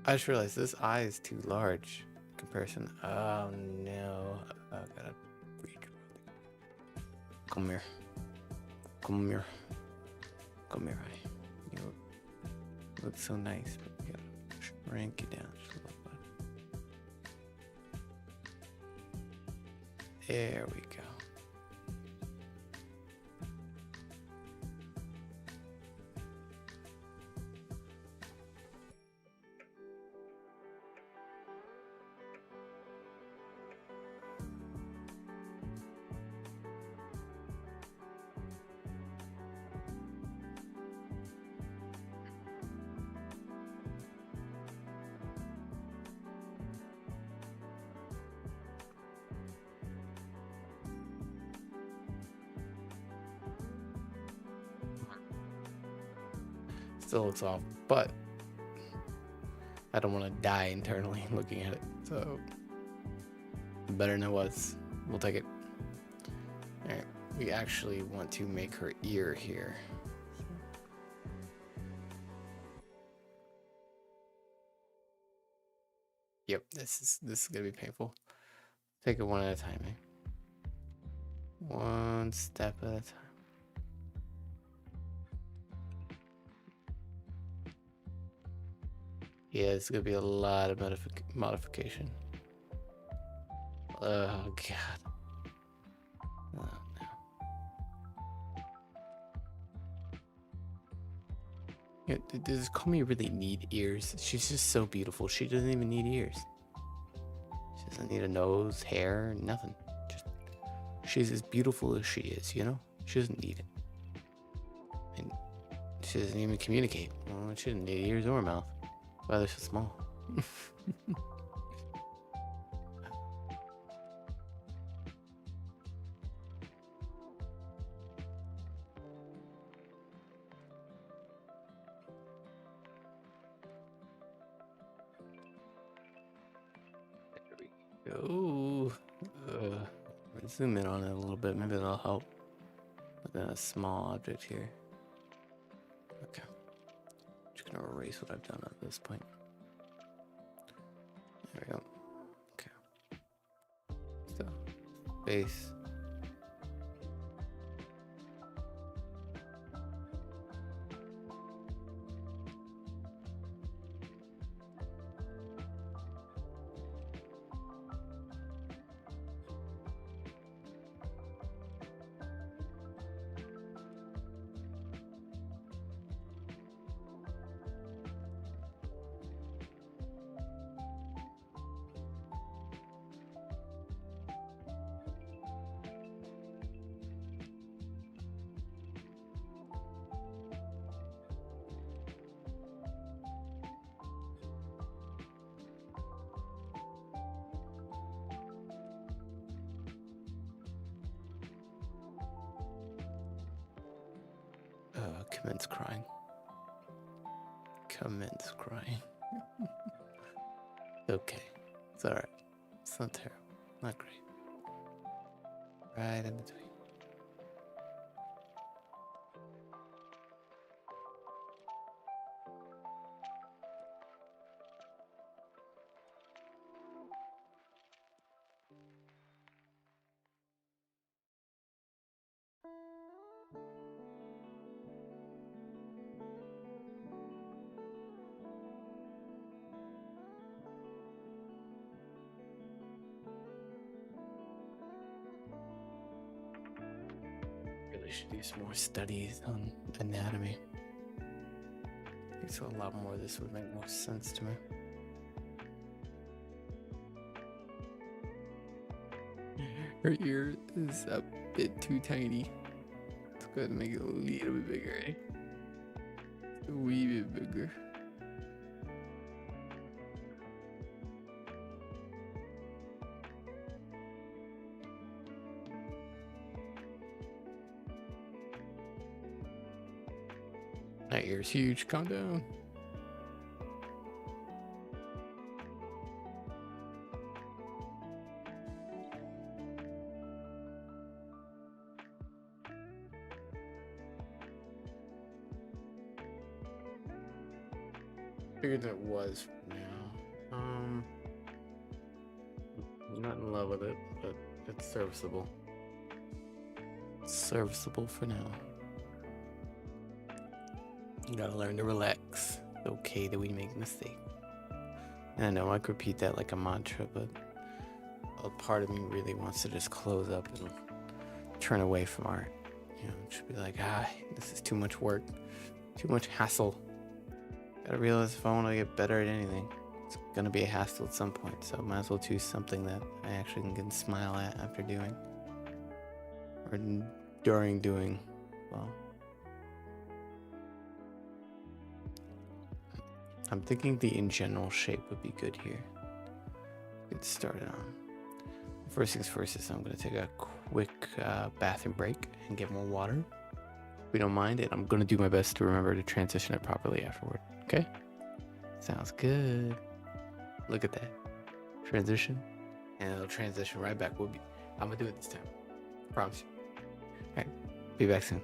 I just realized this eye is too large in comparison. Oh no. I gotta reach. Come here. Come here. Come here, eye. You look so nice, but we gotta shrink you down just a little bit. There we go. Still looks off, but I don't want to die internally looking at it. So better than it was. We'll take it. All right, we actually want to make her ear here. Yep, this is gonna be painful. Take it one at a time, eh? One step at a time. Yeah, it's gonna be a lot of modification. Oh god. Oh no. Yeah, does Komi really need ears? She's just so beautiful. She doesn't even need ears. She doesn't need a nose, hair, nothing. Just she's as beautiful as she is, you know? She doesn't need it. And she doesn't even communicate. Well, she doesn't need ears or a mouth. Why they're so small. There we go. Zoom in on it a little bit. Maybe that'll help. Look at a small object here. Okay. Just gonna erase what I've done at this point. There we go. Okay. So, base. commence crying. Commence crying. Okay. It's alright. It's not terrible. Not great. Right in between. Really should do some more studies on anatomy. I think so a lot more of this would make more sense to me. Her ear is a bit too tiny. Let's go ahead and make it a little bit bigger, eh? A wee bit bigger. That ear's huge. Calm down. Bigger than it was for now. I'm not in love with it, but it's serviceable. It's serviceable for now. You gotta learn to relax. It's okay that we make mistakes. And I know I could repeat that like a mantra, but a part of me really wants to just close up and turn away from art. You know, just be like, this is too much work, too much hassle. Gotta realize if I want to get better at anything, it's gonna be a hassle at some point. So might as well choose something that I actually can smile at after doing, or during doing. Well, I'm thinking the in general shape would be good here. Get started on. First things first is I'm gonna take a quick bathroom break and get more water. If we don't mind it, I'm gonna do my best to remember to transition it properly afterward. Okay? Sounds good. Look at that. Transition. And it'll transition right back. I'm gonna do it this time. Promise you. Alright. Be back soon.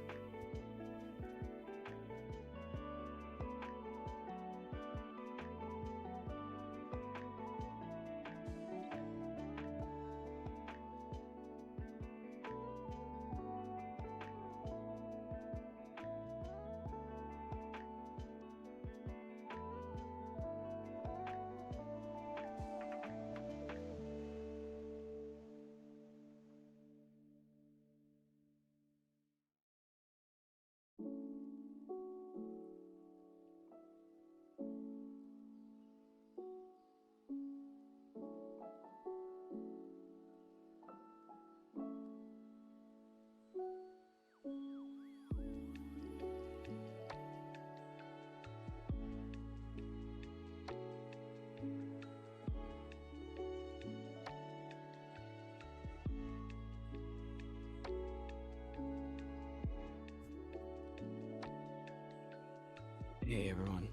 Hey everyone.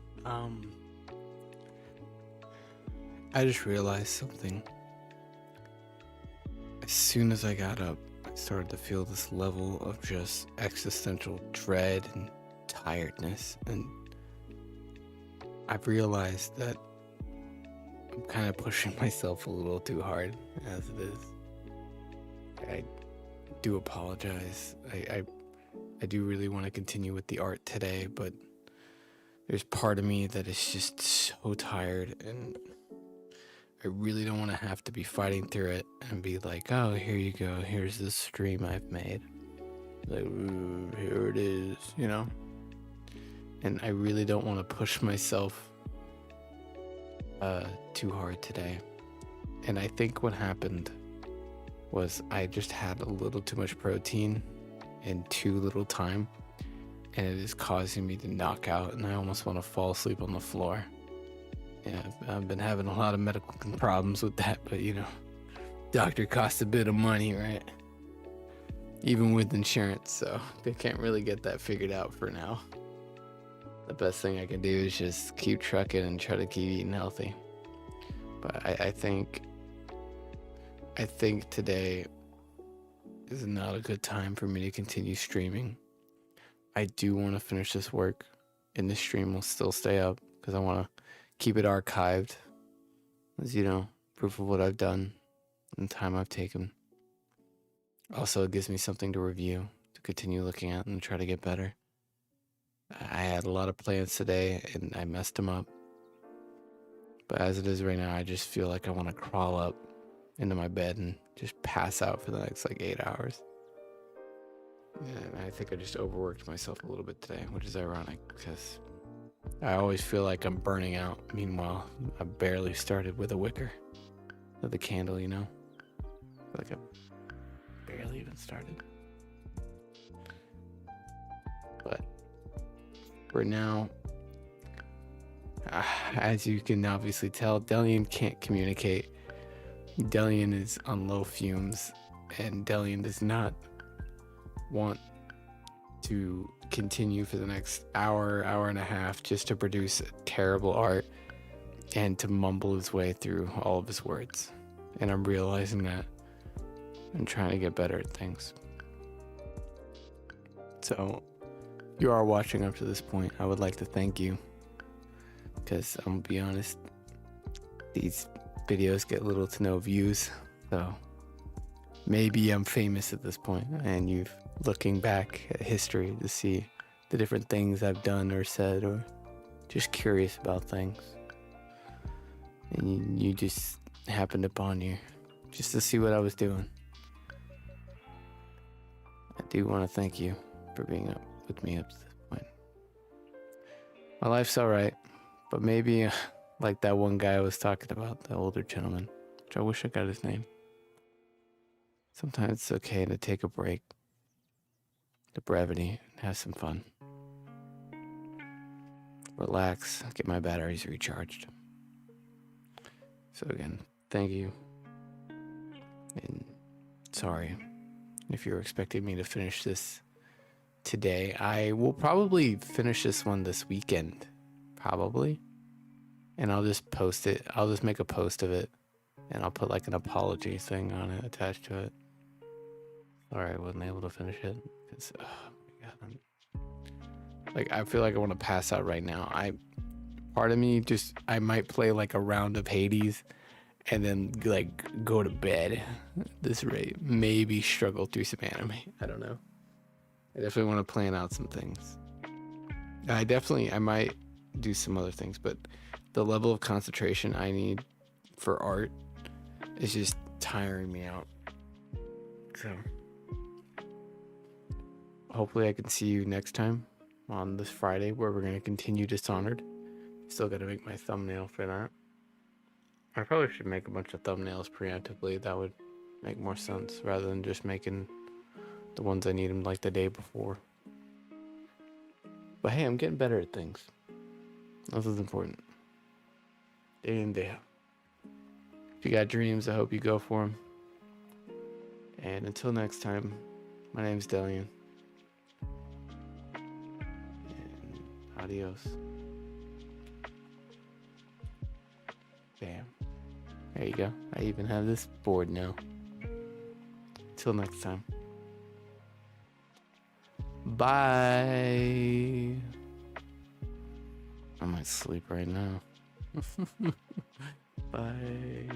I just realized something. As soon as I got up, I started to feel this level of just existential dread and tiredness, and I've realized that I'm kind of pushing myself a little too hard as it is. I do apologize. I do really want to continue with the art today, but there's part of me that is just so tired, and I really don't want to have to be fighting through it and be like, oh, here you go, here's this stream I've made. Like, ooh, here it is, you know? And I really don't want to push myself too hard today. And I think what happened was I just had a little too much protein in too little time, and it is causing me to knock out, and I almost want to fall asleep on the floor. Yeah, I've been having a lot of medical problems with that, but you know, doctor costs a bit of money, right? Even with insurance, so they can't really get that figured out for now. the best thing I can do is just keep trucking and try to keep eating healthy. But I think today is not a good time for me to continue streaming. I do want to finish this work, and the stream will still stay up because I want to keep it archived, as proof of what I've done and the time I've taken. Also, it gives me something to review, to continue looking at and try to get better. I had a lot of plans today and I messed them up. But as it is right now, I just feel like I want to crawl up into my bed and just pass out for the next 8 hours. And I think I just overworked myself a little bit today, which is ironic because I always feel like I'm burning out. Meanwhile, I barely started with a wicker of the candle, I feel like I barely even started. But for now, as you can obviously tell, Delyen can't communicate. Delyen is on low fumes, and Delyen does not want to continue for the next hour and a half just to produce terrible art and to mumble his way through all of his words. And I'm realizing that I'm trying to get better at things. So, if you are watching up to this point, I would like to thank you, because I'm gonna be honest, these videos get little to no views, so maybe I'm famous at this point and you've looking back at history to see the different things I've done or said, or just curious about things, and you just happened upon here just to see what I was doing. I do want to thank you for being up with me up to this point. My life's alright, but maybe like that one guy I was talking about, the older gentleman, which I wish I got his name. Sometimes it's okay to take a break, the brevity, and have some fun. Relax, get my batteries recharged. So again, thank you. And sorry if you're expecting me to finish this today. I will probably finish this one this weekend, probably. And I'll just post it. I'll just make a post of it, and I'll put an apology thing on it attached to it. Sorry, I wasn't able to finish it. Because, oh my God, I feel like I want to pass out right now. Part of me I might play a round of Hades and then go to bed at this rate. Maybe struggle through some anime. I don't know. I definitely want to plan out some things. I might do some other things, but the level of concentration I need for art is just tiring me out. So hopefully I can see you next time on this Friday, where we're going to continue Dishonored. Still got to make my thumbnail for that. I probably should make a bunch of thumbnails preemptively. That would make more sense rather than just making the ones I need them the day before. But hey, I'm getting better at things. This is important. Day in, day out. If you got dreams, I hope you go for them. And until next time, my name's Delyen. And adios. Bam. There you go. I even have this board now. Till next time. Bye. I might sleep right now. Bye.